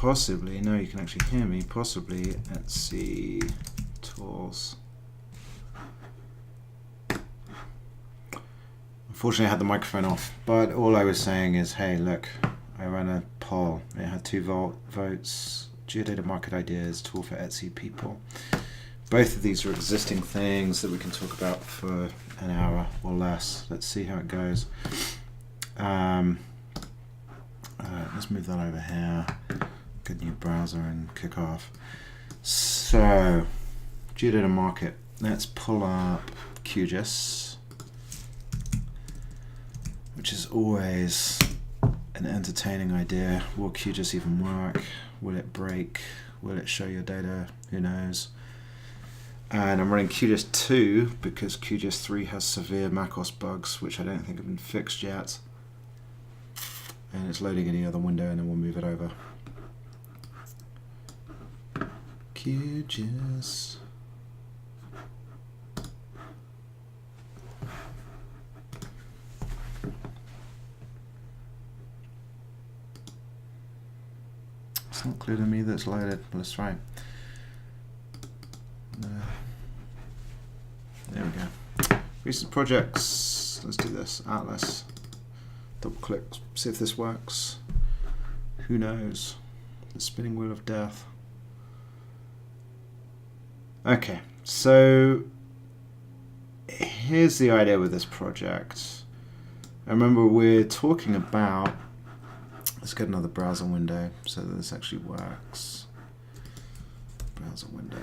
possibly, no, you can actually hear me, possibly Etsy tools. Unfortunately, I had the microphone off, but all I was saying is, hey, look, I ran a poll. It had 2 votes, geodata market ideas, tool for Etsy people. Both of these are existing things that we can talk about for an hour or less. Let's see how it goes. Let's move that over here. Get a new browser and kick off. So, geodata market. Let's pull up QGIS, which is always an entertaining idea. Will QGIS even work? Will it break? Will it show your data? Who knows? And I'm running QGIS 2 because QGIS 3 has severe macOS bugs, which I don't think have been fixed yet. And it's loading any other window, and then we'll move it over. QGIS. It's not clear to me that it's loaded, but let's try. There we go. Recent projects. Let's do this. Atlas. Double click. See if this works. Who knows? The spinning wheel of death. Okay, so here's the idea with this project. I remember we're talking about. Let's get another browser window so that this actually works. Browser window.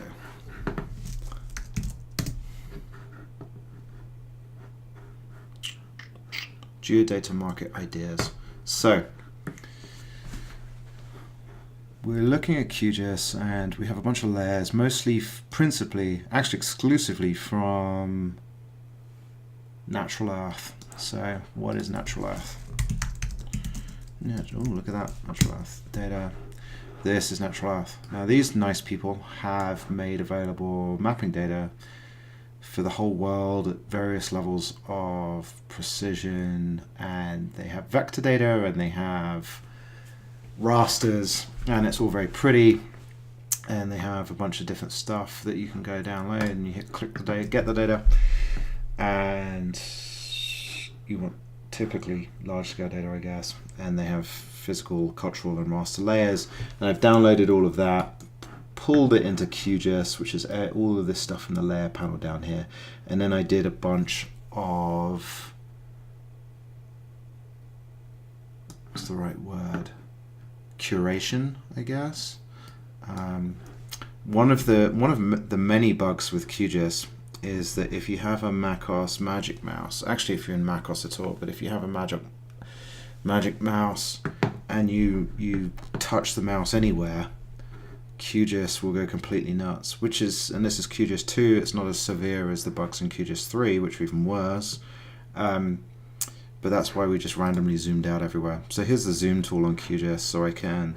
Geodata market ideas. So we're looking at QGIS, and we have a bunch of layers, mostly, principally, actually exclusively from Natural Earth. So what is Natural Earth? Oh, look at that, Natural Earth data. This is Natural Earth. Now these nice people have made available mapping data for the whole world at various levels of precision, and they have vector data and they have rasters, and it's all very pretty, and they have a bunch of different stuff that you can go download, and you hit click the data, get the data, and you want typically large scale data, I guess, and they have physical, cultural and raster layers, and I've downloaded all of that, pulled it into QGIS, which is all of this stuff in the layer panel down here, and then I did a bunch of, what's the right word, curation, I guess. One of the many bugs with QGIS is that if you have a macOS Magic Mouse, actually if you're in macOS at all, but if you have a Magic Mouse and you touch the mouse anywhere, QGIS will go completely nuts, which is, and this is QGIS 2, it's not as severe as the bugs in QGIS 3, which are even worse, but that's why we just randomly zoomed out everywhere. So here's the zoom tool on QGIS, so I can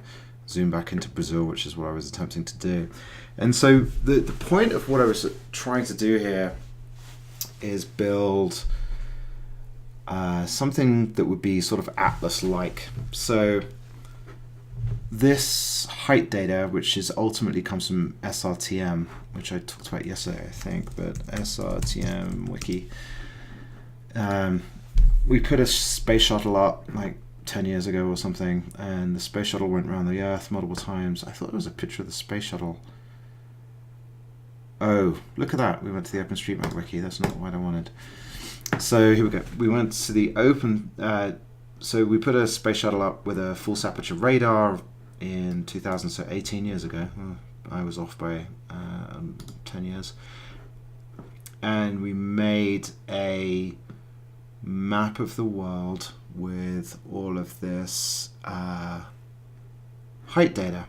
zoom back into Brazil, which is what I was attempting to do. And so the point of what I was trying to do here is build something that would be sort of Atlas-like. So this height data, which is ultimately comes from SRTM, which I talked about yesterday, I think, but SRTM wiki. We put a space shuttle up like 10 years ago or something, and the space shuttle went around the Earth multiple times. I thought it was a picture of the space shuttle. Oh, look at that. We went to the OpenStreetMap wiki. That's not what I wanted. So here we go. We went to the so we put a space shuttle up with a full aperture radar in 2000, so 18 years ago. I was off by 10 years. And we made a map of the world with all of this height data.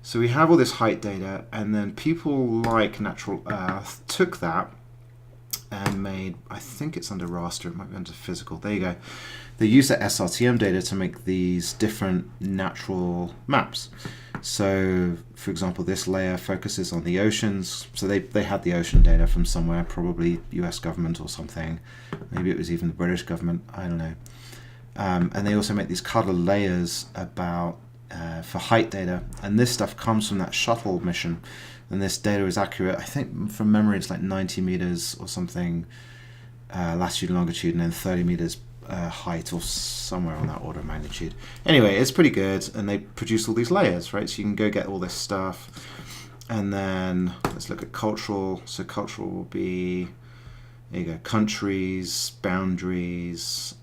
So we have all this height data, and then people like Natural Earth took that and made, I think it's under raster, it might be under physical, there you go. They use the SRTM data to make these different natural maps. So, for example, this layer focuses on the oceans. So they had the ocean data from somewhere, probably US government or something. Maybe it was even the British government, I don't know. And they also make these colored layers about for height data, and this stuff comes from that shuttle mission, and this data is accurate. I think from memory it's like 90 meters or something latitude and longitude, and then 30 meters height, or somewhere on that order of magnitude. Anyway, it's pretty good, and they produce all these layers, right? So you can go get all this stuff, and then let's look at cultural. So cultural will be, there you go, countries, boundaries,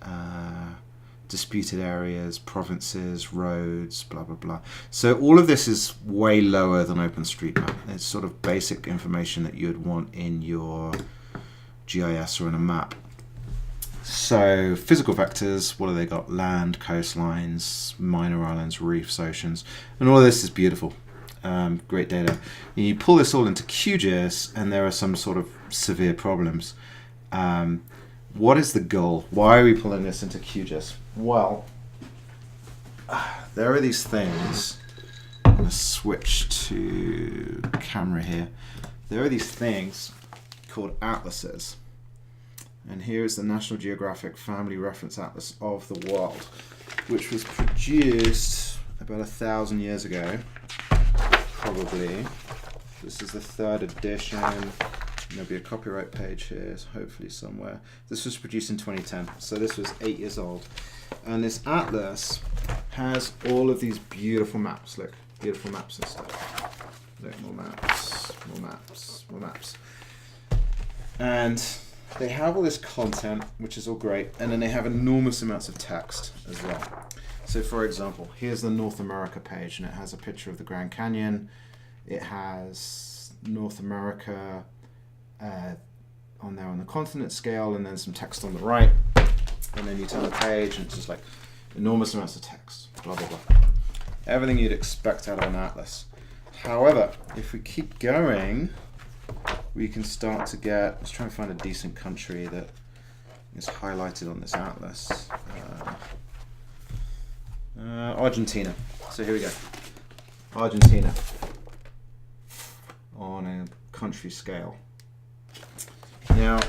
disputed areas, provinces, roads, blah, blah, blah. So all of this is way lower than OpenStreetMap. It's sort of basic information that you'd want in your GIS or in a map. So physical vectors, what have they got? Land, coastlines, minor islands, reefs, oceans, and all of this is beautiful. Great data. And you pull this all into QGIS, and there are some sort of severe problems. What is the goal? Why are we pulling this into QGIS? Well, there are these things. I'm going to switch to camera here. There are these things called atlases. And here's the National Geographic Family Reference Atlas of the World, which was produced about 1,000 years ago, probably. This is the 3rd edition. There'll be a copyright page here, hopefully somewhere. This was produced in 2010, so this was 8 years old. And this atlas has all of these beautiful maps. Look, beautiful maps and stuff. Look, more maps, more maps, more maps. And they have all this content, which is all great, and then they have enormous amounts of text as well. So for example, here's the North America page, and it has a picture of the Grand Canyon. It has North America on there on the continent scale, and then some text on the right. And then you turn the page, and it's just like enormous amounts of text, blah, blah, blah. Everything you'd expect out of an atlas. However, if we keep going, we can start to get, let's try and find a decent country that is highlighted on this atlas. Argentina. So here we go. Argentina on a country scale. Now,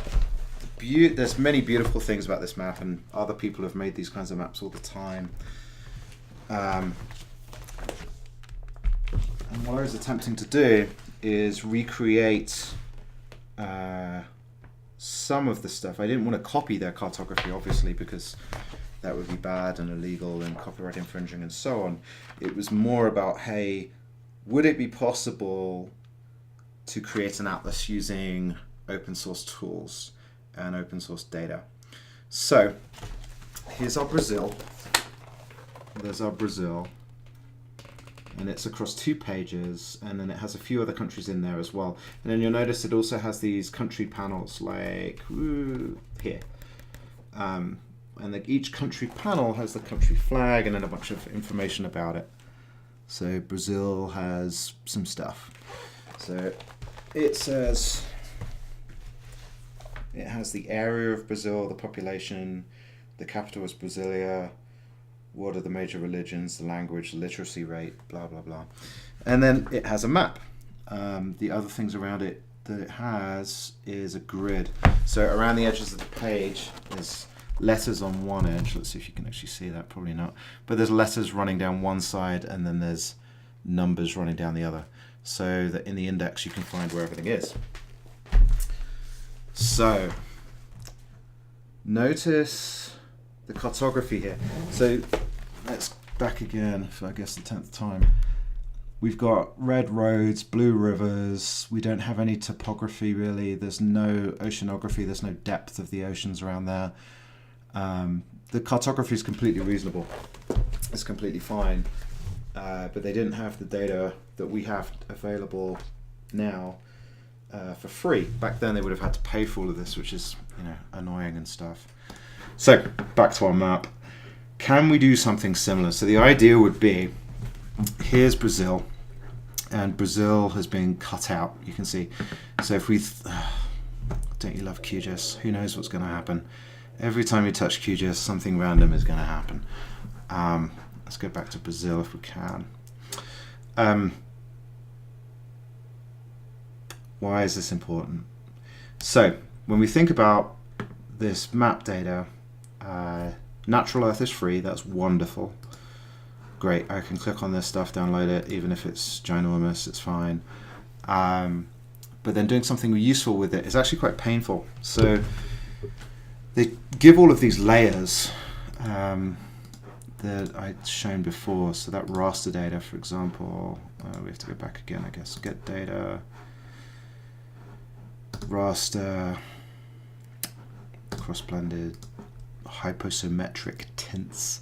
there's many beautiful things about this map, and other people have made these kinds of maps all the time. And what I was attempting to do is recreate some of the stuff. I didn't want to copy their cartography, obviously, because that would be bad and illegal and copyright infringing and so on. It was more about, hey, would it be possible to create an atlas using open source tools and open source data? So here's our Brazil. There's our Brazil. And it's across 2 pages, and then it has a few other countries in there as well. And then you'll notice it also has these country panels, like here. And each country panel has the country flag and then a bunch of information about it. So Brazil has some stuff. So it says it has the area of Brazil, the population, the capital is Brasilia, what are the major religions, the language, the literacy rate, blah, blah, blah. And then it has a map. The other things around it that it has is a grid. So around the edges of the page, there's letters on one edge. Let's see if you can actually see that, probably not. But there's letters running down one side, and then there's numbers running down the other. So that in the index you can find where everything is. So, notice the cartography here. So let's back again for, I guess, the 10th time. We've got red roads, blue rivers. We don't have any topography really. There's no oceanography. There's no depth of the oceans around there. The cartography is completely reasonable. It's completely fine. But they didn't have the data that we have available now for free. Back then they would have had to pay for all of this, which is, annoying and stuff. So back to our map. Can we do something similar? So the idea would be, here's Brazil, and Brazil has been cut out. You can see. So if we, don't you love QGIS? Who knows what's going to happen? Every time you touch QGIS, something random is going to happen. Let's go back to Brazil if we can. Why is this important? So when we think about this map data, natural Earth is free. That's wonderful. great. I can click on this stuff, download it, even if it's ginormous, it's fine. But then doing something useful with it is actually quite painful. So they give all of these layers that I'd shown before. So that raster data, for example, we have to go back again, I guess. Get data, raster, cross-blended, hyposymmetric tints.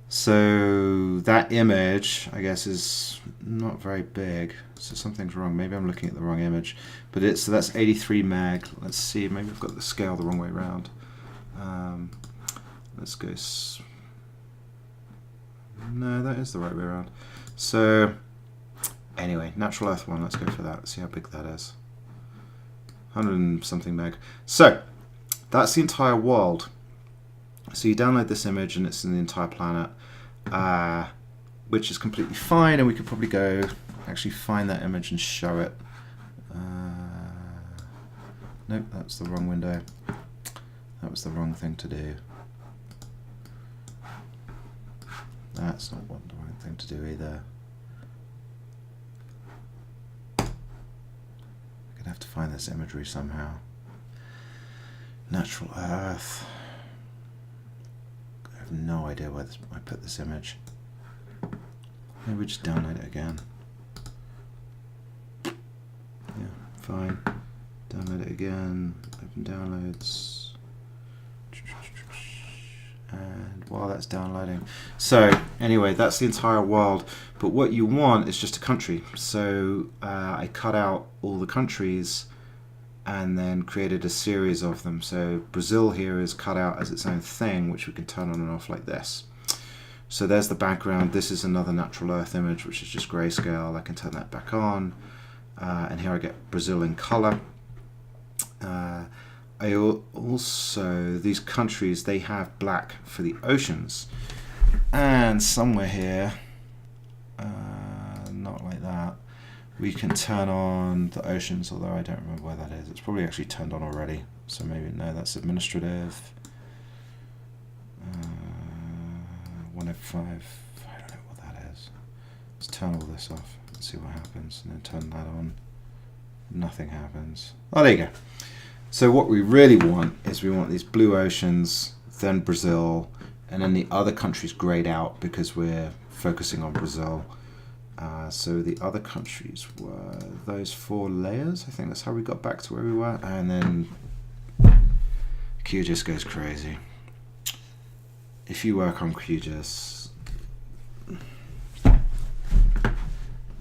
So that image, I guess, is not very big. So something's wrong. Maybe I'm looking at the wrong image. But it's so that's 83 meg. Let's see. Maybe I've got the scale the wrong way around. Let's go. No, that is the right way around. So anyway, natural earth one. Let's go for that. Let's see how big that is. 100 and something meg. So that's the entire world. So you download this image and it's in the entire planet, which is completely fine, and we could probably go actually find that image and show it. Nope, that's the wrong window. That was the wrong thing to do. That's not the right thing to do either. I'm gonna have to find this imagery somehow. Natural earth. I have no idea where I put this image. Maybe we just download it again. Yeah, fine. Download it again. Open downloads. And while that's downloading. So anyway, that's the entire world. But what you want is just a country. So I cut out all the countries and then created a series of them. So Brazil here is cut out as its own thing, which we can turn on and off like this. So there's the background. This is another natural earth image, which is just grayscale. I can turn that back on. And here I get Brazil in color. I also, these countries, they have black for the oceans. And somewhere here, not like that, we can turn on the oceans, although I don't remember where that is. It's probably actually turned on already. So maybe, no, that's administrative. 105, I don't know what that is. Let's turn all this off and see what happens, and then turn that on. Nothing happens. Oh, there you go. So what we really want is we want these blue oceans, then Brazil, and then the other countries grayed out because we're focusing on Brazil. So the other countries were those 4 layers. I think that's how we got back to where we were. And then QGIS goes crazy. If you work on QGIS,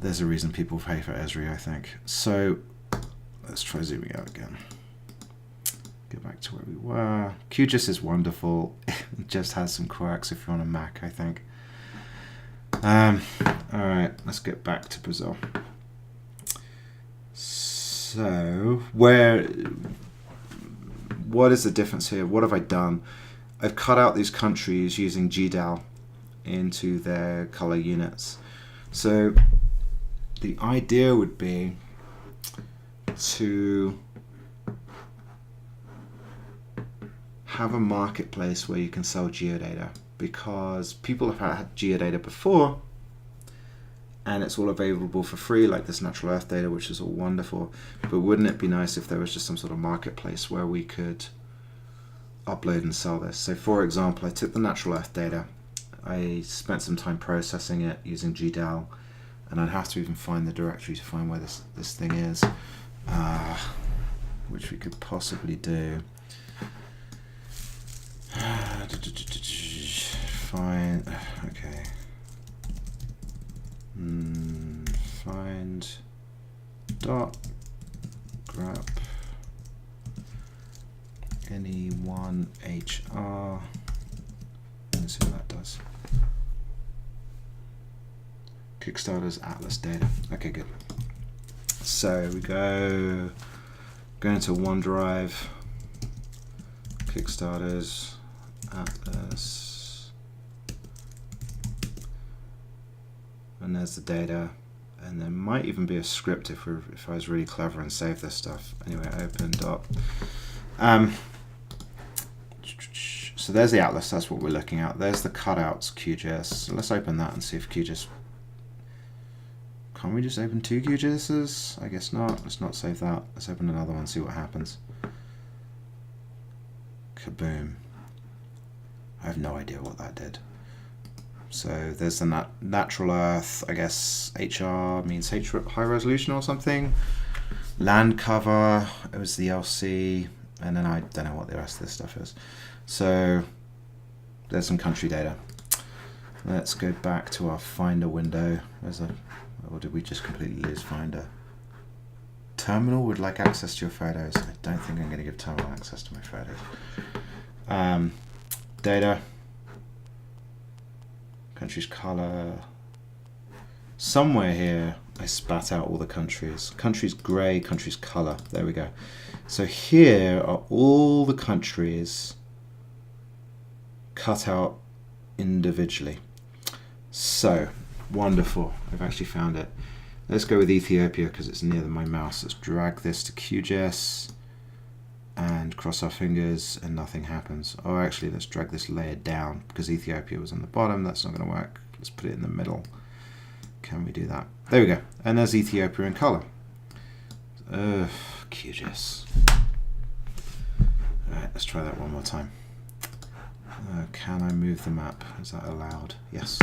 there's a reason people pay for Esri, I think. So let's try zooming out again. Get back to where we were. QGIS is wonderful. It just has some quirks if you're on a Mac, I think. Alright, let's get back to Brazil. So, what is the difference here? What have I done? I've cut out these countries using GDAL into their color units. So, the idea would be to have a marketplace where you can sell geodata, because people have had geodata before and it's all available for free, like this natural earth data, which is all wonderful. But wouldn't it be nice if there was just some sort of marketplace where we could upload and sell this? So for example, I took the natural earth data, I spent some time processing it using GDAL, and I'd have to even find the directory to find where this thing is, which we could possibly do. Fine. Okay. Find dot grep any1 hr. Let's see what that does. Kickstarter's Atlas data. Okay, good. So we go into OneDrive. Kickstarter's Atlas, and there's the data, and there might even be a script if I was really clever and save this stuff. Anyway, open dot. So So there's the atlas, that's what we're looking at. There's the cutouts QGIS. So let's open that and see if QGIS... Can't we just open 2 QGISs? I guess not. Let's not save that. Let's open another one, see what happens. Kaboom. I have no idea what that did. So there's the natural earth, I guess HR means high resolution or something. Land cover, it was the LC, and then I don't know what the rest of this stuff is. So there's some country data. Let's go back to our Finder window. Or did we just completely lose Finder? Terminal would like access to your photos. I don't think I'm going to give Terminal access to my photos. Data. Country's color. Somewhere here I spat out all the countries. Country's gray, country's color. There we go. So here are all the countries cut out individually. So wonderful. I've actually found it. Let's go with Ethiopia because it's near my mouse. Let's drag this to QGIS and cross our fingers and nothing happens. Oh, actually, let's drag this layer down because Ethiopia was on the bottom. That's not going to work. Let's put it in the middle. Can we do that? There we go. And there's Ethiopia in color. QGIS. All right, let's try that one more time. Can I move the map? Is that allowed? Yes.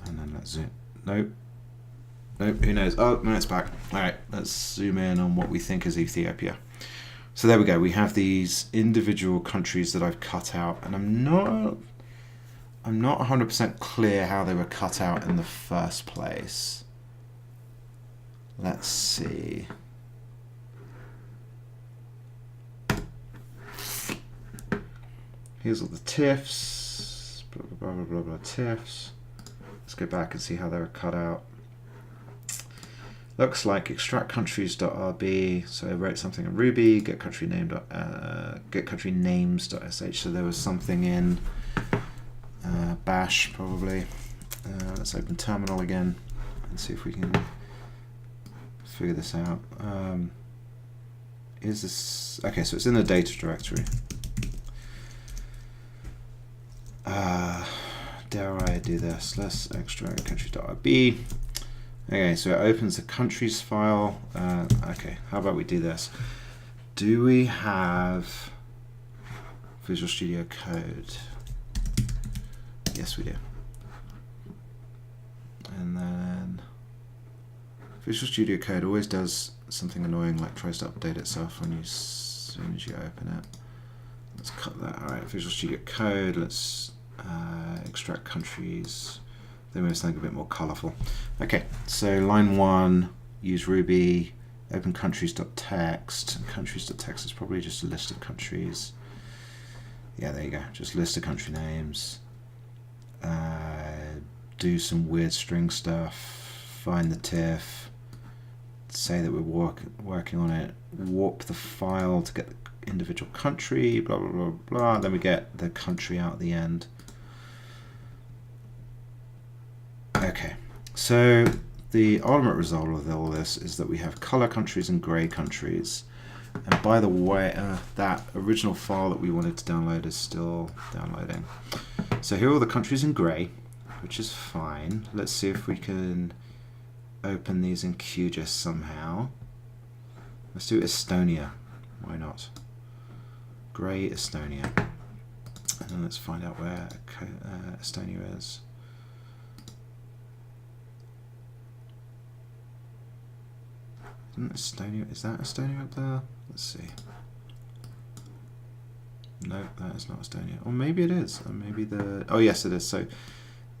And then let's zoom. Nope. Nope, who knows? Oh, no, it's back. All right, let's zoom in on what we think is Ethiopia. So there we go. We have these individual countries that I've cut out, and I'm not 100% clear how they were cut out in the first place. Let's see. Here's all the TIFFs, blah, blah, blah, blah, blah, TIFFs. Let's go back and see how they were cut out. Looks like extract countries.rb. So I wrote something in Ruby, get country names.sh. So there was something in Bash probably. Let's open terminal again and see if we can figure this out. Is this okay? So it's in the data directory. Dare I do this? Let's extract countries.rb. Okay, so it opens the countries file. Okay, how about we do this? Do we have Visual Studio Code? Yes, we do. And then Visual Studio Code always does something annoying, like tries to update itself when as soon as you open it. Let's cut that. All right, Visual Studio Code. Let's extract countries. Then we have something a bit more colorful. Okay, so line 1, use Ruby, open countries.txt. Countries.txt is probably just a list of countries. Yeah, there you go. Just a list of country names. Do some weird string stuff. Find the TIFF. Say that we're working on it. Warp the file to get the individual country. Blah blah blah blah. Then we get the country out at the end. Okay, so the ultimate result of all this is that we have color countries and gray countries. And by the way, that original file that we wanted to download is still downloading. So here are all the countries in gray, which is fine. Let's see if we can open these in QGIS somehow. Let's do Estonia. Why not? Gray Estonia. And then let's find out where Estonia is. Estonia, is that Estonia up there? Let's see. No, that is not Estonia. Or maybe it is. Or maybe the... Oh, yes, it is. So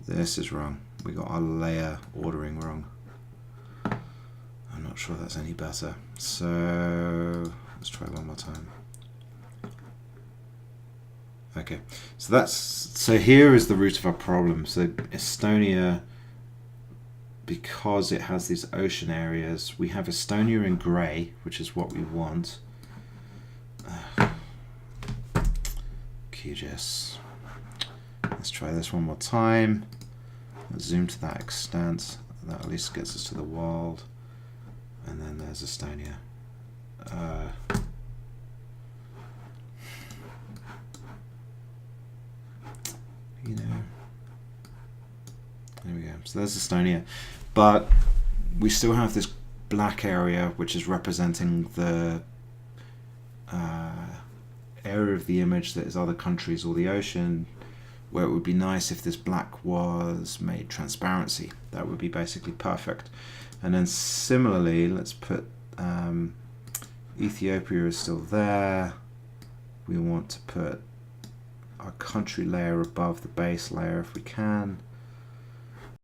this is wrong. We got our layer ordering wrong. I'm not sure that's any better. So let's try one more time. Okay. So here is the root of our problem. So Estonia... because it has these ocean areas, we have Estonia in grey, which is what we want. QGIS. Let's try this one more time. Let's zoom to that extent. That at least gets us to the world. And then there's Estonia. you know, there we go. So there's Estonia, but we still have this black area which is representing the area of the image that is other countries or the ocean, where it would be nice if this black was made transparency. That would be basically perfect. And then similarly, let's put Ethiopia is still there. We want to put our country layer above the base layer if we can.